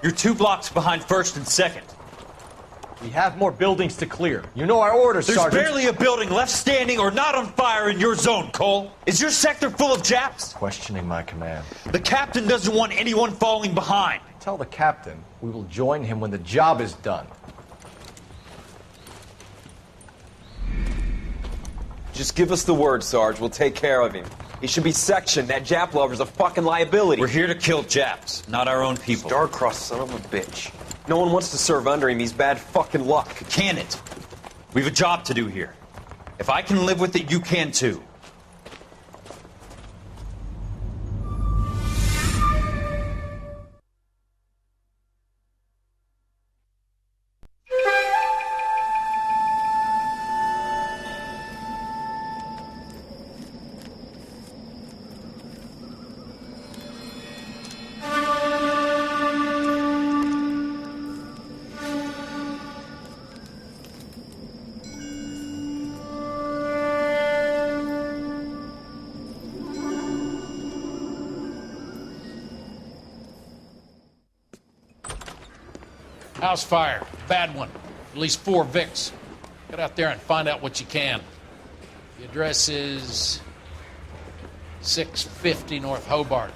You're 2 blocks behind 1st and 2nd. We have more buildings to clear. You know our orders, There's Sergeant. barely a building left standing or not on fire in your zone, Cole. Is your sector full of Japs? Questioning my command. The captain doesn't want anyone falling behind. Tell the captain we will join him when the job is done. Just give us the word, Sarge. We'll take care of him. He should be sectioned. That Jap lover's a fucking liability. We're here to kill Japs, not our own people. Star-crossed son of a bitch. No one wants to serve under him. He's bad fucking luck. Can it? We have a job to do here. If I can live with it, you can too. House fire. Bad one. At least 4 Vicks. Get out there and find out what you can. The address is 650 North Hobart.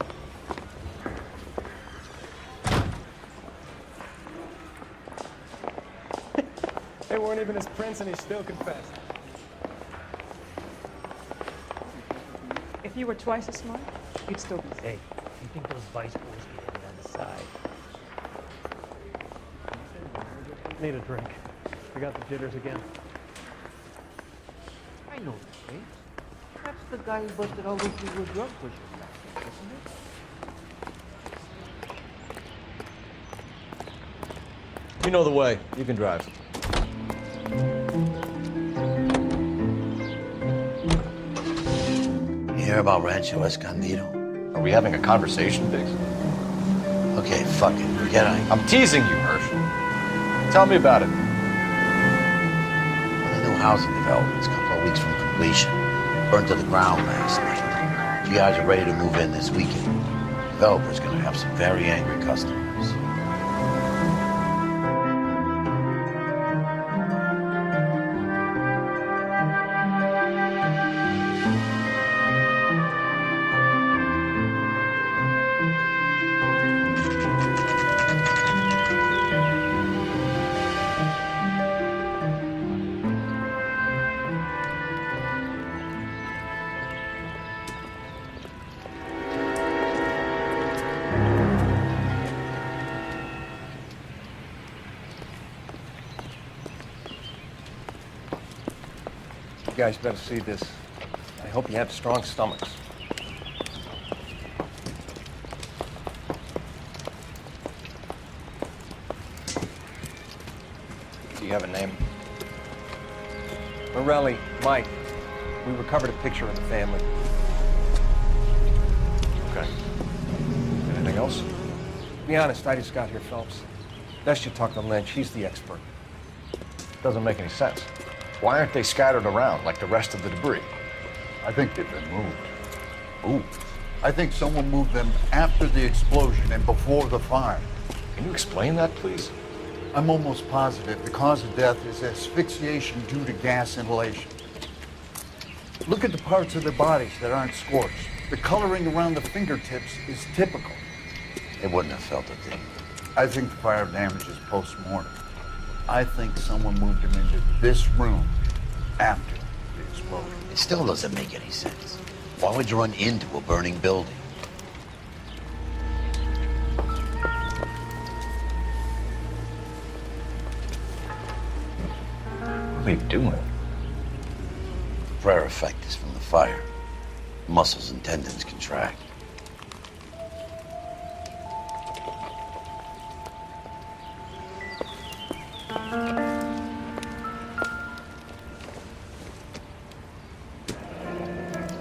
They weren't even his prince and he still confessed. If you were twice as smart, you'd still be safe. Hey, you think those vice boys get in on the side? Need a drink. I got the jitters again. I know the case. That's the guy who busted all those people with drug pushers, isn't it? You know the way. You can drive. You hear about Rancho Escondido? Are we having a conversation, Biggs? Okay, fuck it. Forget I... I'm teasing you, Herschel. Tell me about it. Well, the new housing development's a couple of weeks from completion. Burned to the ground last night. You guys are ready to move in this weekend. The developer's gonna have some very angry customers. You guys better see this. I hope you have strong stomachs. Do you have a name? Morelli, Mike. We recovered a picture of the family. Okay. Anything else? To be honest, I just got here, Phelps. Best you talk to Lynch. He's the expert. Doesn't make any sense. Why aren't they scattered around like the rest of the debris? I think they've been moved. Ooh. I think someone moved them after the explosion and before the fire. Can you explain that, please? I'm almost positive the cause of death is asphyxiation due to gas inhalation. Look at the parts of their bodies that aren't scorched. The coloring around the fingertips is typical. They wouldn't have felt a thing. I think the fire damage is post-mortem. I think someone moved them into this room after the explosion. It still doesn't make any sense. Why would you run into a burning building? What are they doing? Prayer effect is from the fire. Muscles and tendons contract.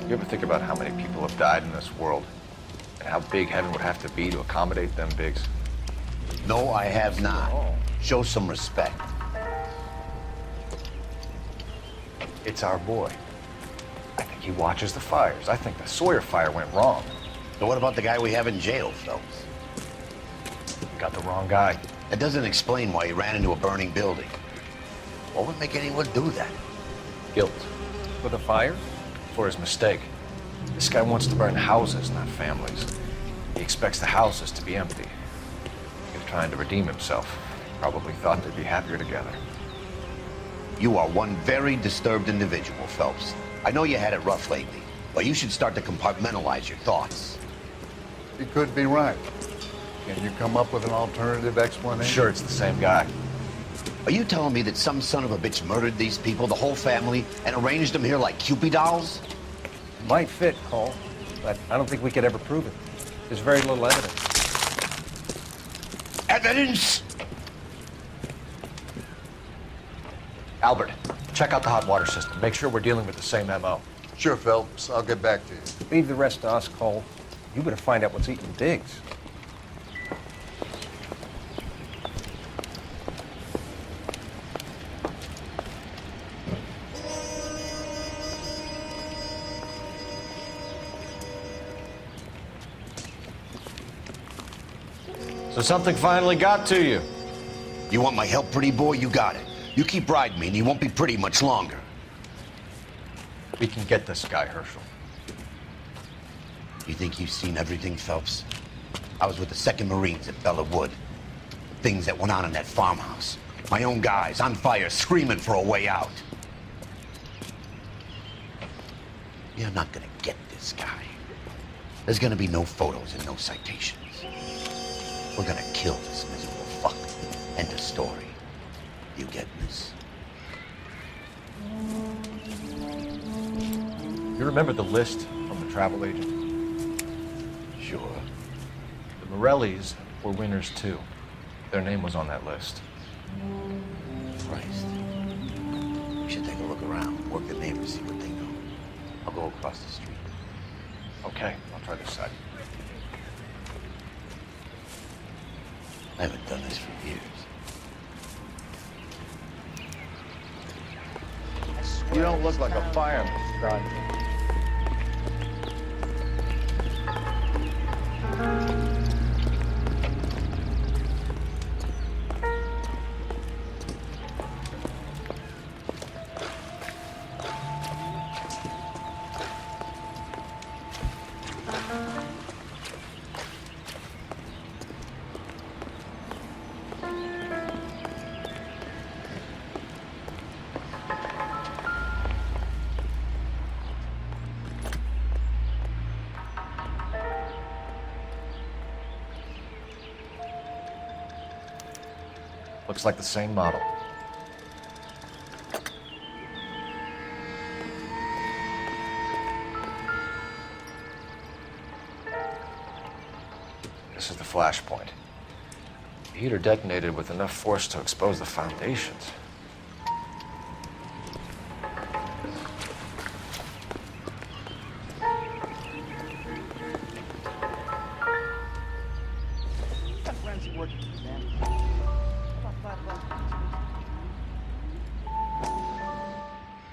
You ever think about how many people have died in this world? And how big heaven would have to be to accommodate them, Biggs? No, I have not. Show some respect. It's our boy. I think he watches the fires. I think the Sawyer fire went wrong. So what about the guy we have in jail, Phelps? got the wrong guy. That doesn't explain why he ran into a burning building. What would make anyone do that? Guilt With a fire? for his mistake. This guy wants to burn houses, not families. He expects the houses to be empty. He's trying to redeem himself. Probably thought they'd be happier together. You are one very disturbed individual, Phelps. I know you had it rough lately, but you should start to compartmentalize your thoughts. He could be right. Can you come up with an alternative I'm explanation? sure it's the same guy. Are you telling me that some son of a bitch murdered these people, the whole family, and arranged them here like Cupid dolls? Might fit, Cole, but I don't think we could ever prove it. There's very little evidence. Evidence? Albert, check out the hot water system. Make sure we're dealing with the same MO. Sure, Phelps. I'll get back to you. Leave the rest to us, Cole. You better find out what's eating Diggs. So something finally got to you. You want my help, pretty boy? You got it. You keep riding me and you won't be pretty much longer. We can get this guy, Herschel. You think you've seen everything, Phelps? I was with the 2nd Marines at Bella Wood. Things that went on in that farmhouse. My own guys on fire, screaming for a way out. You're not gonna get this guy. There's gonna be no photos and no citations. We're gonna kill this miserable fuck. End of story. You getting this? You remember the list from the travel agent? Sure. The Morellis were winners too. Their name was on that list. Christ. We should take a look around, work the neighbors, see what they know. I'll go across the street. Okay, I'll try this side. I haven't done this for years. You don't look like a fireman, Scott. Looks like the same model. This is the flash point. The heater detonated with enough force to expose the foundations.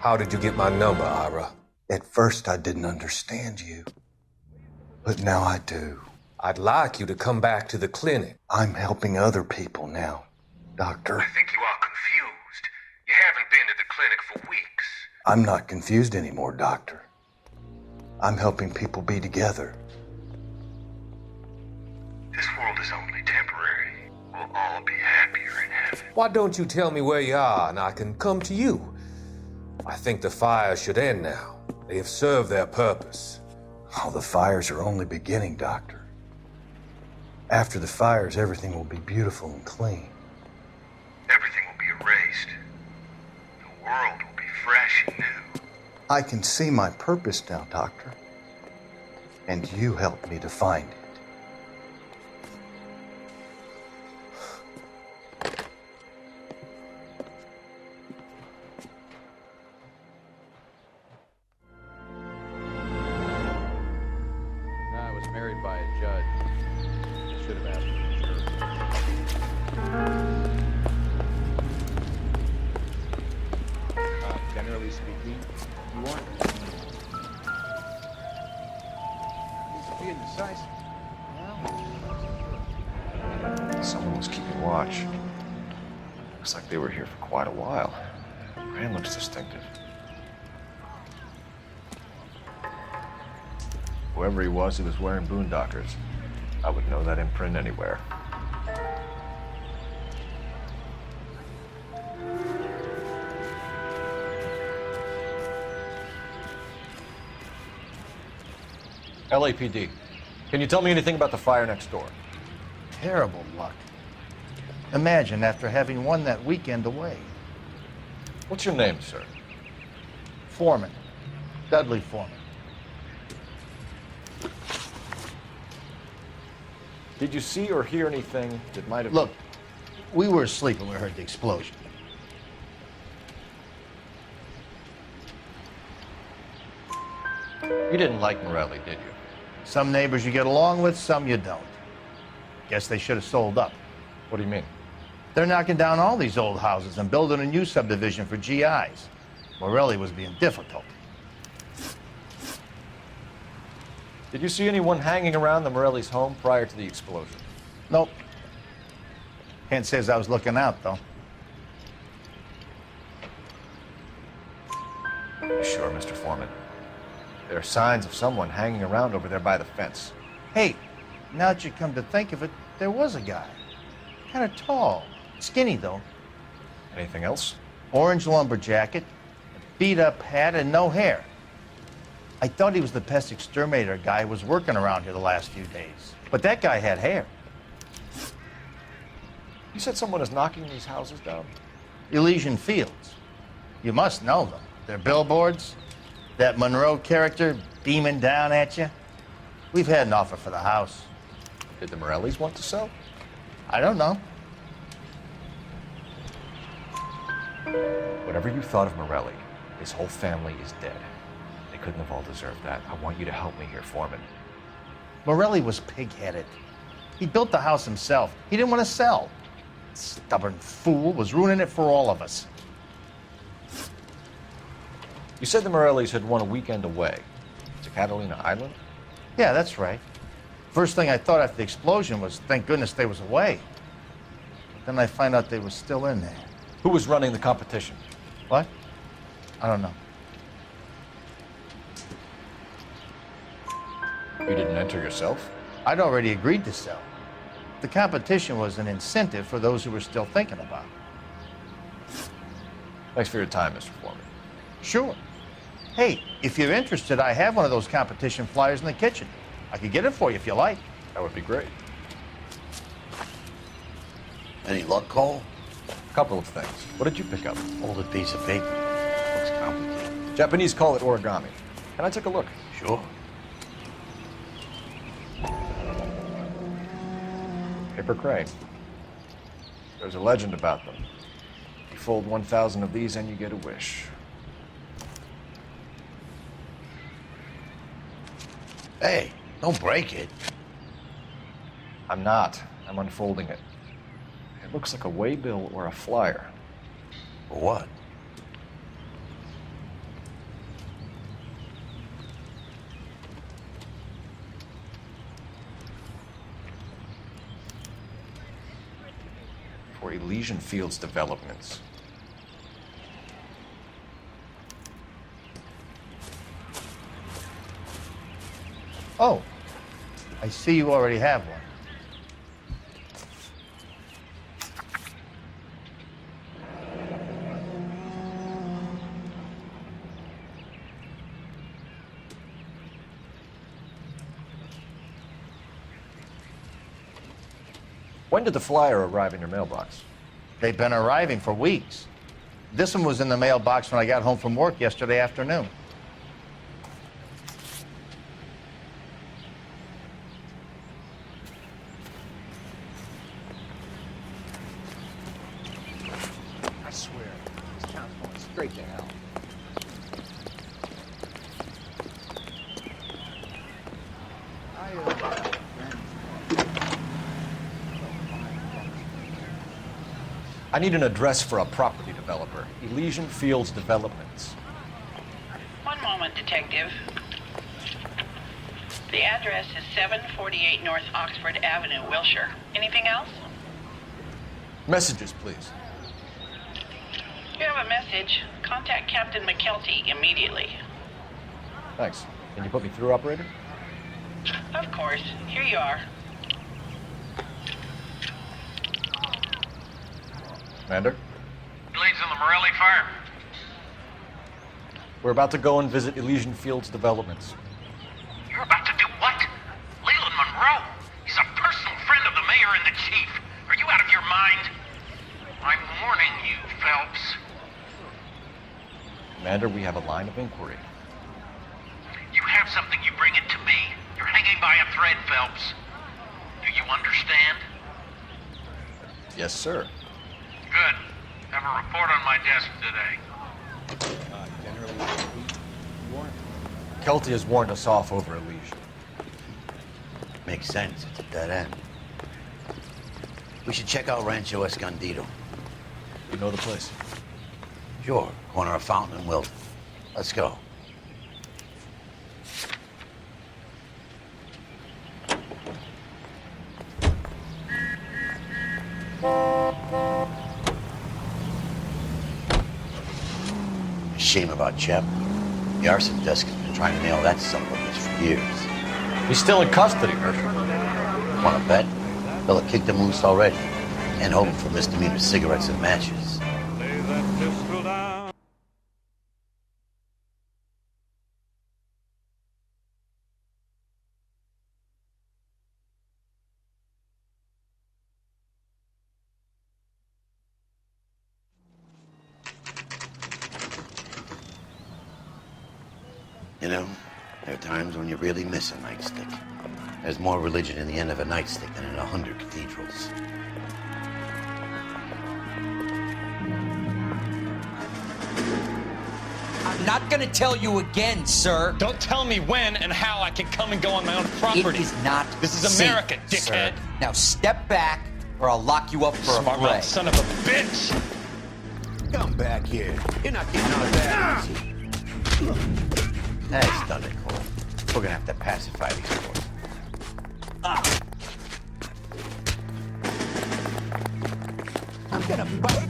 How did you get my number, Ira? At first, I didn't understand you, but now I do. I'd like you to come back to the clinic. I'm helping other people now, Doctor. I think you are confused. You haven't been to the clinic for weeks. I'm not confused anymore, Doctor. I'm helping people be together. This world is only temporary. We'll all be happier in heaven. Why don't you tell me where you are and I can come to you? I think the fires should end now. They have served their purpose. Oh, the fires are only beginning, Doctor. After the fires, everything will be beautiful and clean. Everything will be erased. The world will be fresh and new. I can see my purpose now, Doctor. And you helped me to find it. I was married by a judge. I should have asked for sure. Generally speaking, you aren't. He's being decisive. Someone was keeping watch. Looks like they were here for quite a while. Brand looks distinctive. Whoever he was wearing boondockers. I would know that imprint anywhere. LAPD, can you tell me anything about the fire next door? Terrible luck. Imagine after having won that weekend away. What's your name, sir? Foreman. Dudley Foreman. Did you see or hear anything that might have... Look, we were asleep when we heard the explosion. You didn't like Morelli, did you? Some neighbors you get along with, some you don't. Guess they should have sold up. What do you mean? They're knocking down all these old houses and building a new subdivision for GIs. Morelli was being difficult. Did you see anyone hanging around the Morelli's home prior to the explosion? Nope. Can't say as I was looking out, though. You sure, Mr. Foreman? There are signs of someone hanging around over there by the fence. Hey, now that you come to think of it, there was a guy. Kind of tall. Skinny, though. Anything else? Orange lumber jacket, a beat-up hat, and no hair. I thought he was the pest exterminator guy who was working around here the last few days. But that guy had hair. You said someone is knocking these houses down? Elysian Fields. You must know them. They're billboards. That Monroe character beaming down at you. We've had an offer for the house. Did the Morellis want to sell? I don't know. Whatever you thought of Morelli, his whole family is dead. They couldn't have all deserved that. I want you to help me here, Foreman. Morelli was pig-headed. He built the house himself. He didn't want to sell. Stubborn fool was ruining it for all of us. You said the Morellis had won a weekend away to Catalina Island? Yeah, that's right. First thing I thought after the explosion was, thank goodness they was away. But then I find out they was still in there. Who was running the competition? What? I don't know. You didn't enter yourself? I'd already agreed to sell. The competition was an incentive for those who were still thinking about it. Thanks for your time, Mr. Foreman. Sure. Hey, if you're interested, I have one of those competition flyers in the kitchen. I could get it for you if you like. That would be great. Any luck, Cole? A couple of things. What did you pick up? Folded piece of paper. Looks complicated. Japanese call it origami. Can I take a look? Sure. Paper crane. There's a legend about them. You fold 1,000 of these and you get a wish. Hey, don't break it. I'm not. I'm unfolding it. It looks like a waybill or a flyer. For what? For Elysian Fields developments. Oh, I see you already have one. When did the flyer arrive in your mailbox? They've been arriving for weeks. This one was in the mailbox when I got home from work yesterday afternoon. I swear, this town's going straight to hell. I need an address for a property developer. Elysian Fields Developments. One moment, Detective. The address is 748 North Oxford Avenue, Wilshire. Anything else? Messages, please. You have a message. Contact Captain McKelty immediately. Thanks. Can you put me through, operator? Of course. Here you are. Commander? Leads on the Morelli fire. We're about to go and visit Elysian Fields Developments. You're about to do what? Leland Monroe? He's a personal friend of the mayor and the chief. Are you out of your mind? I'm warning you, Phelps. Commander, we have a line of inquiry. You have something, you bring it to me. You're hanging by a thread, Phelps. Do you understand? Yes, sir. Good. Have a report on my desk today. Kelty has warned us off over Elysian. Makes sense. It's a dead end. We should check out Rancho Escondido. You know the place? Sure. Corner of Fountain and Wilton. Let's go. Shame about Chep. The arson desk has been trying to nail that son of a bitch for years. He's still in custody, Herschel. Want to bet? Fella kicked him loose already. And hoping for misdemeanor cigarettes and matches. Lay that pistol down. You know, there are times when you really miss a nightstick. There's more religion in the end of a nightstick than in 100 cathedrals. I'm not gonna tell you again, sir. Don't tell me when and how I can come and go on my own property. It is not This is safe, America, dickhead. sir. Now step back, or I'll lock you up for a Smart fray. mouth son of a bitch! Come back here. You're not getting out of that easy. That's done it, Cole. We're gonna have to pacify these boys. I'm gonna bite.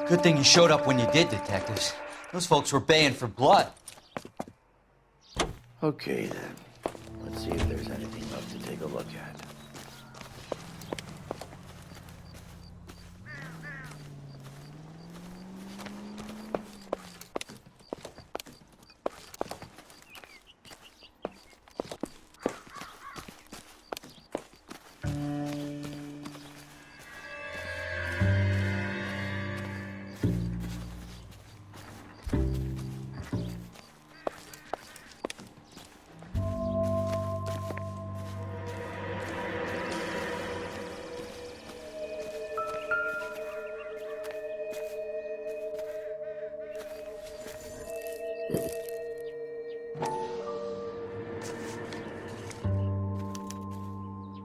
Good thing you showed up when you did, detectives. Those folks were baying for blood. Okay, then. Let's see if there's anything left to take a look at.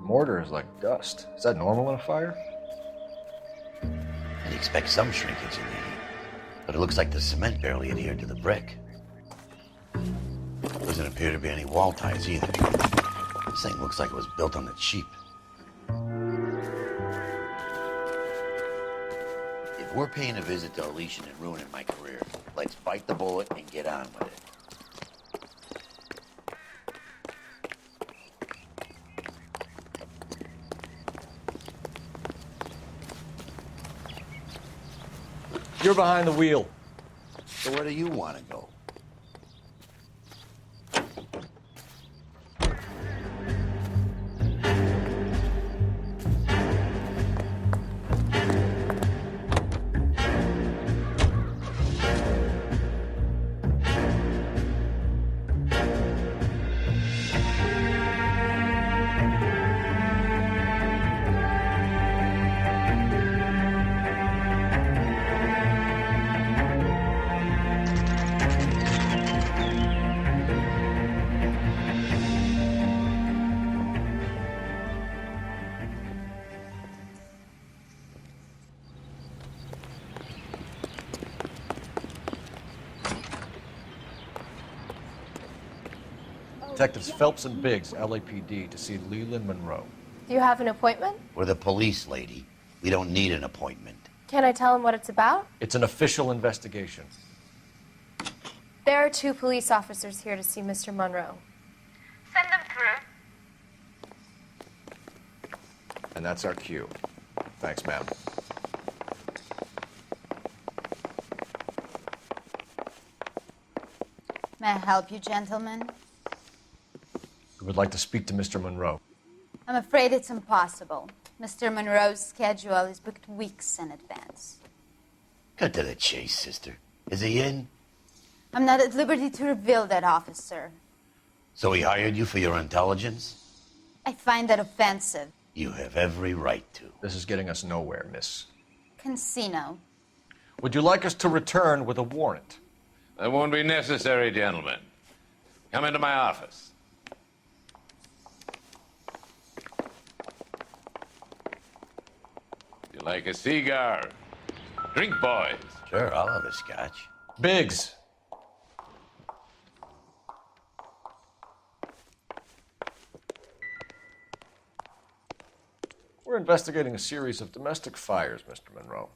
Mortar is like dust. Is that normal in a fire? I'd expect some shrinkage in the heat, but it looks like the cement barely adhered to the brick. Doesn't appear to be any wall ties either. This thing looks like it was built on the cheap. If we're paying a visit to Elysian and ruining my career, let's bite the bullet and get on with it. You're behind the wheel. So where do you want to go? Detectives Phelps and Biggs, LAPD, to see Leland Monroe. Do you have an appointment? We're the police, lady. We don't need an appointment. Can I tell him what it's about? It's an official investigation. There are 2 police officers here to see Mr. Monroe. Send them through. And that's our cue. Thanks, ma'am. May I help you, gentlemen? We would like to speak to Mr. Monroe. I'm afraid it's impossible. Mr. Monroe's schedule is booked weeks in advance. Cut to the chase, sister. Is he in? I'm not at liberty to reveal that, officer. So he hired you for your intelligence? I find that offensive. You have every right to. This is getting us nowhere, miss. Casino. Would you like us to return with a warrant? That won't be necessary, gentlemen. Come into my office. You like a cigar? Drink, boys. Sure, I'll have a scotch. Biggs. We're investigating a series of domestic fires, Mr. Monroe.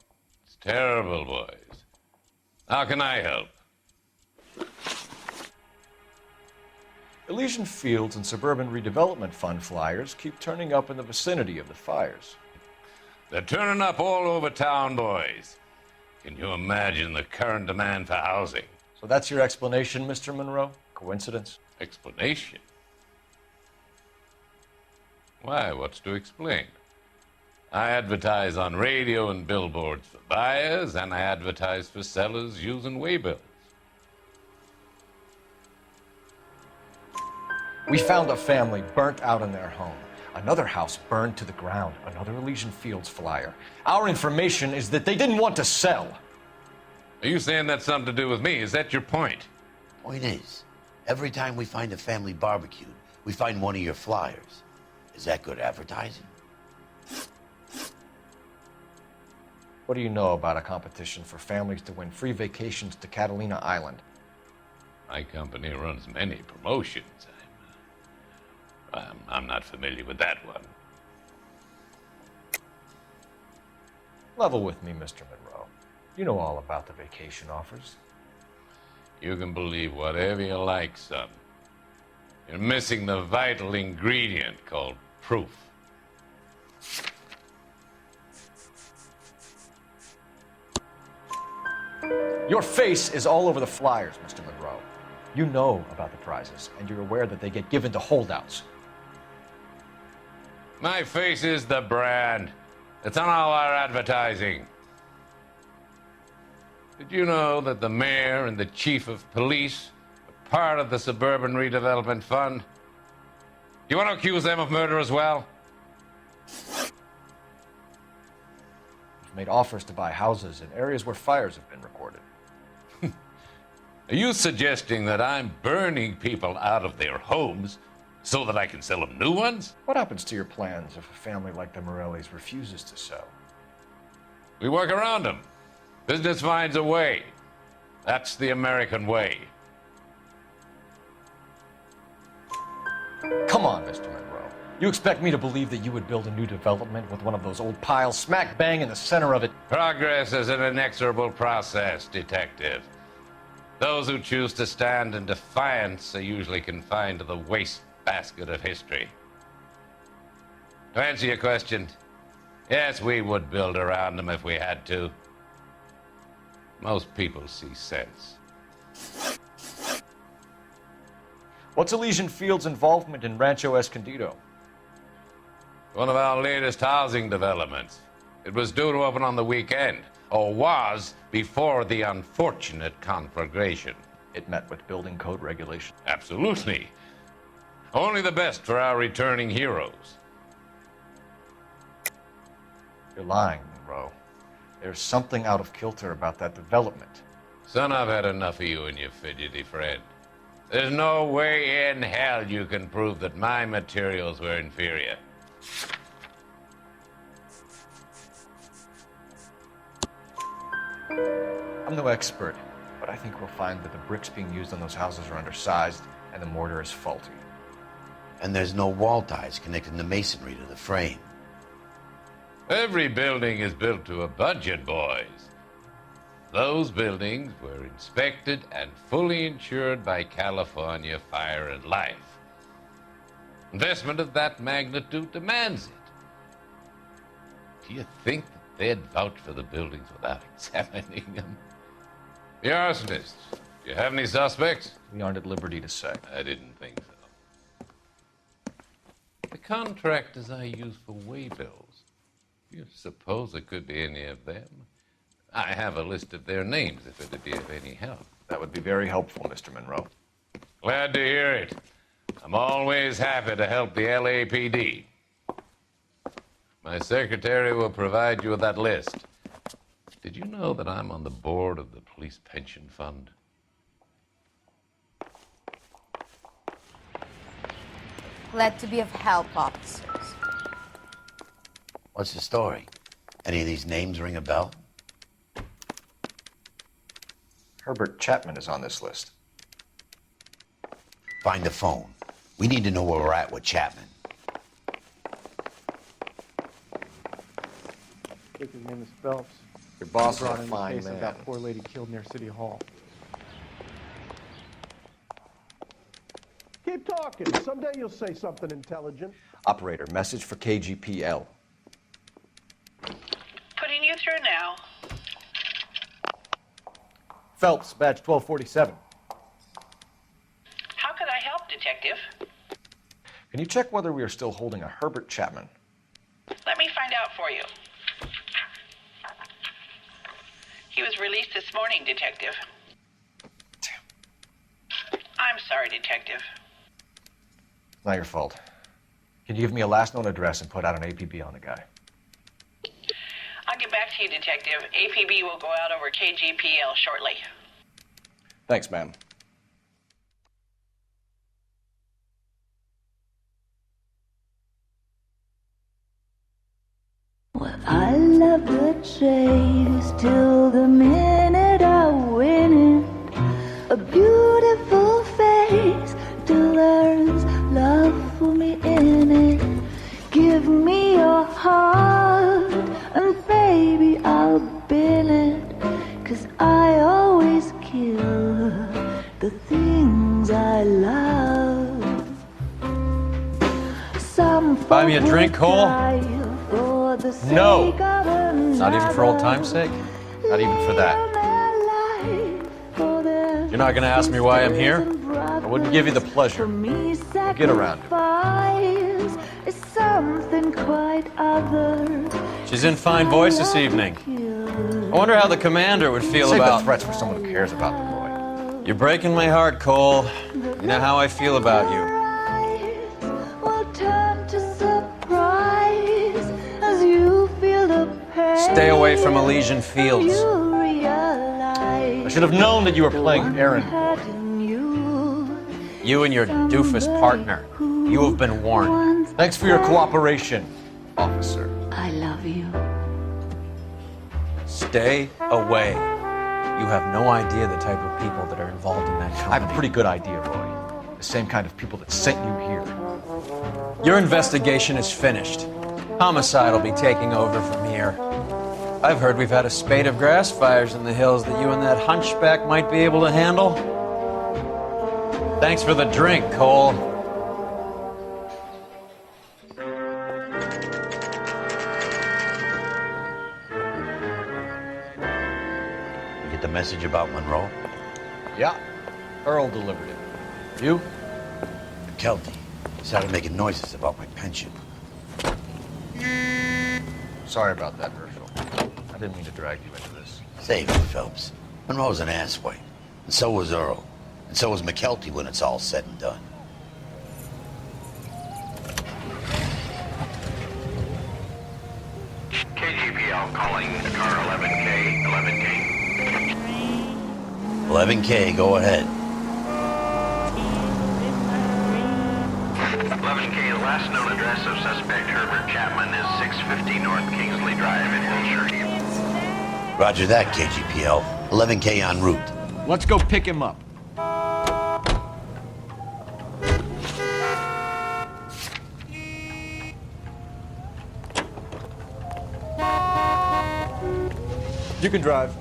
It's terrible, boys. How can I help? Elysian Fields and Suburban Redevelopment Fund flyers keep turning up in the vicinity of the fires. They're turning up all over town, boys. Can you imagine the current demand for housing? So that's your explanation, Mr. Monroe? Coincidence? Explanation? Why, what's to explain? I advertise on radio and billboards for buyers, and I advertise for sellers using waybills. We found a family burnt out in their home. Another house burned to the ground. Another Elysian Fields flyer. Our information is that they didn't want to sell. Are you saying that's something to do with me? Is that your point? Point is, every time we find a family barbecued, we find one of your flyers. Is that good advertising? What do you know about a competition for families to win free vacations to Catalina Island? My company runs many promotions. I'm not familiar with that one. Level with me, Mr. Monroe. You know all about the vacation offers. You can believe whatever you like, son. You're missing the vital ingredient called proof. Your face is all over the flyers, Mr. Monroe. You know about the prizes, and you're aware that they get given to holdouts. My face is the brand. It's on all our advertising. Did you know that the mayor and the chief of police are part of the Suburban Redevelopment Fund? Do you want to accuse them of murder as well? We've made offers to buy houses in areas where fires have been recorded. Are you suggesting that I'm burning people out of their homes so that I can sell them new ones? What happens to your plans if a family like the Morellis refuses to sell? We work around them. Business finds a way. That's the American way. Come on, Mr. Monroe. You expect me to believe that you would build a new development with one of those old piles smack bang in the center of it? Progress is an inexorable process, detective. Those who choose to stand in defiance are usually confined to the wastebasket of history. To answer your question, yes, we would build around them if we had to. Most people see sense. What's Elysian Fields' involvement in Rancho Escondido? One of our latest housing developments. It was due to open on the weekend, or was before the unfortunate conflagration. It met with building code regulation. Absolutely. Only the best for our returning heroes. You're lying, Monroe. There's something out of kilter about that development. Son, I've had enough of you and your fidgety friend. There's no way in hell you can prove that my materials were inferior. I'm no expert, but I think we'll find that the bricks being used on those houses are undersized, and the mortar is faulty. And there's no wall ties connecting the masonry to the frame. Every building is built to a budget, boys. Those buildings were inspected and fully insured by California Fire and Life. Investment of that magnitude demands it. Do you think that they'd vouch for the buildings without examining them? The arsonists, do you have any suspects? We aren't at liberty to say. I didn't think so. The contractors I use for waybills, do you suppose it could be any of them? I have a list of their names if it'd be of any help. That would be very helpful, Mr. Monroe. Glad to hear it. I'm always happy to help the LAPD. My secretary will provide you with that list. Did you know that I'm on the board of the police pension fund? Glad to be of help, officers. What's the story? Any of these names ring a bell? Herbert Chapman is on this list. Find the phone. We need to know where we're at with Chapman. I think his name is Phelps. Your boss is a brought in the fine case man. of that poor lady killed near City Hall. Keep talking. Someday you'll say something intelligent. Operator, message for KGPL. Putting you through now. Phelps, badge 1247. How could I help, Detective? Can you check whether we are still holding a Herbert Chapman? Let me find out for you. He was released this morning, Detective. I'm sorry, Detective. It's not your fault. Can you give me a last known address and put out an APB on the guy? I'll get back to you, Detective. APB will go out over KGPL shortly. Thanks, ma'am. I love the chase till the minute I win it. A beautiful face till there's love for me in it. Give me your heart and baby I'll bill it. 'Cause I always kill the things I love. Some Buy me a drink, Cole? No! Not even for old time's sake? Not even for that. You're not going to ask me why I'm here? I wouldn't give you the pleasure. Get around it. Is something quite other. She's in fine voice this evening. I wonder how the commander would feel Save about... the threats for someone who cares about the boy. You're breaking my heart, Cole. You know how I feel about you. Stay away from Elysian Fields. I should have known that you were playing errand boy. You and your doofus partner. You have been warned. Thanks for your cooperation, officer. I love you. Stay away. You have no idea the type of people that are involved in that company. I have a pretty good idea, Roy. The same kind of people that sent you here. Your investigation is finished. Homicide will be taking over from here. I've heard we've had a spate of grass fires in the hills that you and that hunchback might be able to handle. Thanks for the drink, Cole. You get the message about Monroe? Yeah. Earl delivered it. You? McKelty. He started making noises about my pension. Sorry about that, Herschel. I didn't mean to drag you into this. Save it, Phelps. Monroe's an asswipe. And so was Earl. And so was McKelty when it's all said and done. KGPL calling car 11K, 11K. 11K, go ahead. 11K, the last known address of suspect Herbert Chapman is 650 North Kingsley Drive in Wilshire. Roger that, KGPL. 11K en route. Let's go pick him up. You can drive.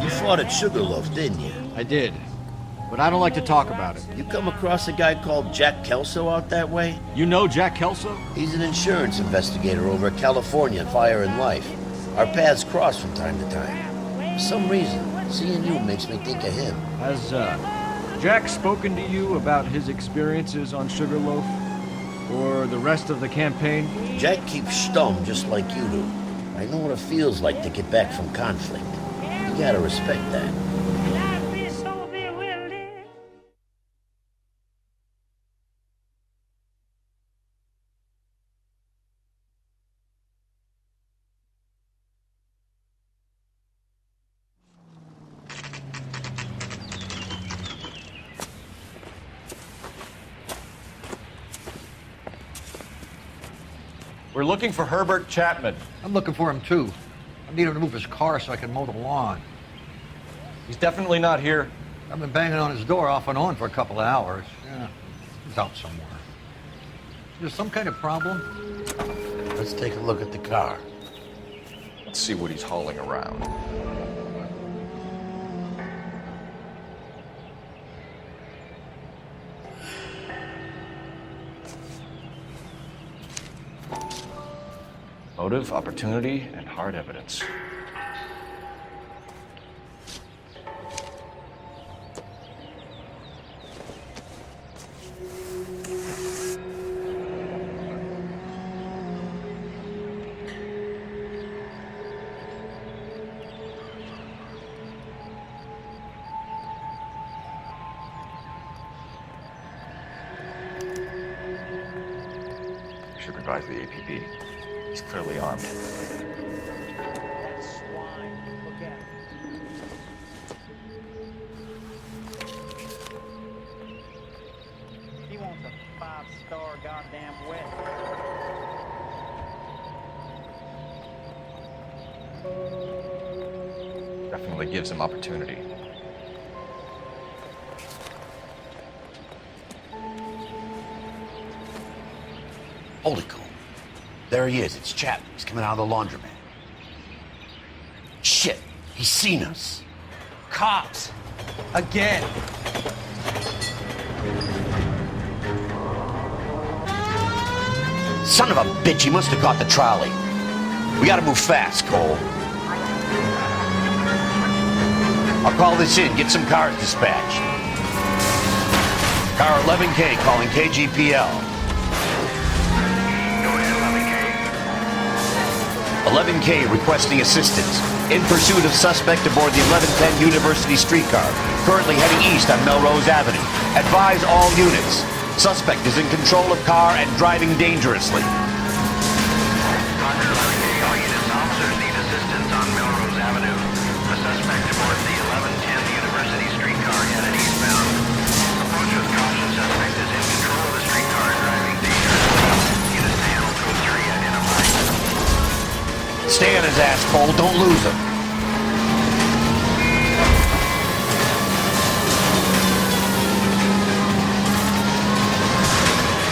You fought at Sugarloaf, didn't you? I did. But I don't like to talk about it. You come across a guy called Jack Kelso out that way? You know Jack Kelso? He's an insurance investigator over at California Fire and Life. Our paths cross from time to time. For some reason, seeing you makes me think of him. Has, Jack spoken to you about his experiences on Sugarloaf? Or the rest of the campaign? Jack keeps stum just like you do. I know what it feels like to get back from conflict. You gotta respect that. We're looking for Herbert Chapman. I'm looking for him too. I need him to move his car so I can mow the lawn. He's definitely not here. I've been banging on his door off and on for a couple of hours. Yeah, he's out somewhere. Is there some kind of problem? Let's take a look at the car. Let's see what he's hauling around. Motive, opportunity, and hard evidence. Should revise the APB. He's clearly armed. He wants a 5-star goddamn wet. Definitely gives him opportunity. Holy cow. There he is. It's Chapman. He's coming out of the laundromat. Shit. He's seen us. Cops. Again. Son of a bitch. He must have caught the trolley. We gotta move fast, Cole. I'll call this in. Get some cars dispatched. Car 11K calling KGPL. 11K requesting assistance. In pursuit of suspect aboard the 1110 University streetcar, currently heading east on Melrose Avenue. Advise all units. Suspect is in control of car and driving dangerously. Roger, 11K, all units. Officers need assistance on Melrose Avenue. The suspect aboard the 1110 University streetcar headed eastbound. Approach with caution. Suspect is in control of the streetcar and driving dangerously. Units to handle code 3 identified. Stay on his ass, Cole. Don't lose him.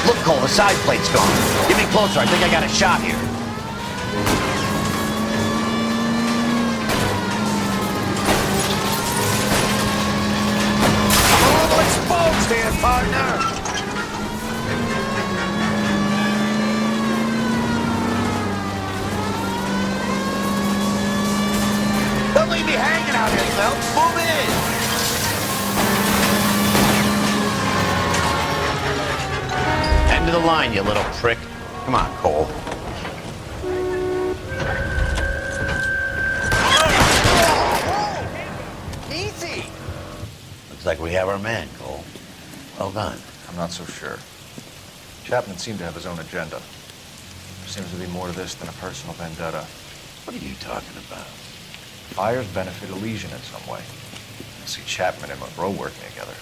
Look, Cole, the side plate's gone. Get me closer. I think I got a shot here. I'm all exposed here, partner. Don't leave me hanging out here, Phelps. Move in. End of the line, you little prick. Come on, Cole. Easy. Looks like we have our man, Cole. Well done. I'm not so sure. Chapman seemed to have his own agenda. There seems to be more to this than a personal vendetta. What are you talking about? Fires benefit Elysian in some way. I see Chapman and Monroe working together.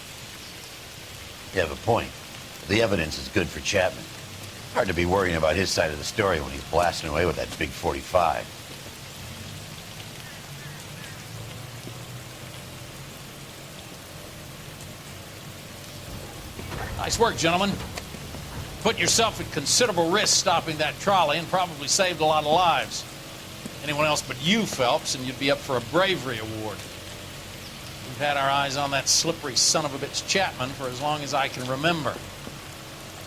You have a point. The evidence is good for Chapman. Hard to be worrying about his side of the story when he's blasting away with that big 45. Nice work, gentlemen. Put yourself at considerable risk stopping that trolley and probably saved a lot of lives. anyone else but you, Phelps, and you'd be up for a bravery award. We've had our eyes on that slippery son of a bitch Chapman for as long as I can remember.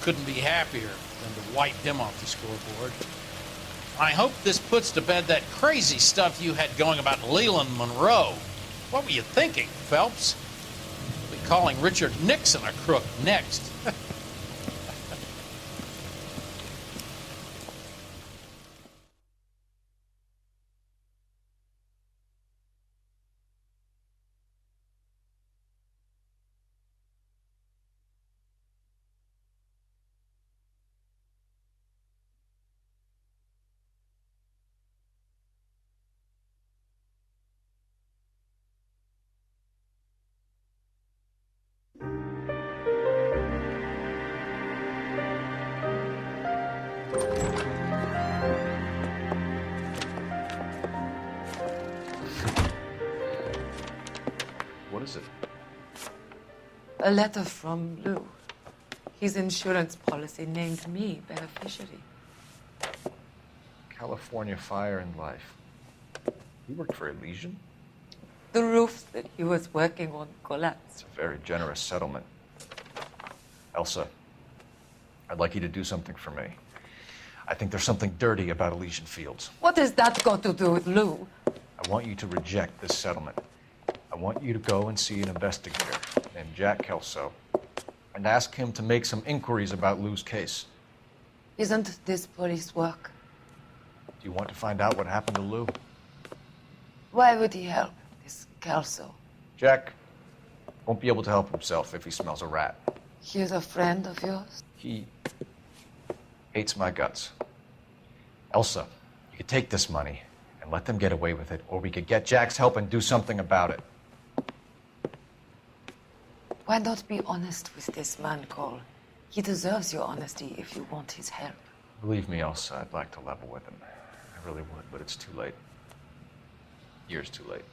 Couldn't be happier than to wipe him off the scoreboard. I hope this puts to bed that crazy stuff you had going about Leland Monroe. What were you thinking, Phelps? We'll be calling Richard Nixon a crook next. What is it? A letter from Lou. His insurance policy named me beneficiary. California Fire and Life. You worked for Elysian? The roofs that he was working on collapsed. It's a very generous settlement. Elsa, I'd like you to do something for me. I think there's something dirty about Elysian Fields. What has that got to do with Lou? I want you to reject this settlement. I want you to go and see an investigator named Jack Kelso and ask him to make some inquiries about Lou's case. Isn't this police work? Do you want to find out what happened to Lou? Why would he help this Kelso? Jack won't be able to help himself if he smells a rat. He's a friend of yours? He hates my guts. Elsa, you could take this money and let them get away with it, or we could get Jack's help and do something about it. Why not be honest with this man, Cole? He deserves your honesty if you want his help. Believe me, Elsa, I'd like to level with him. I really would, but it's too late. Years too late.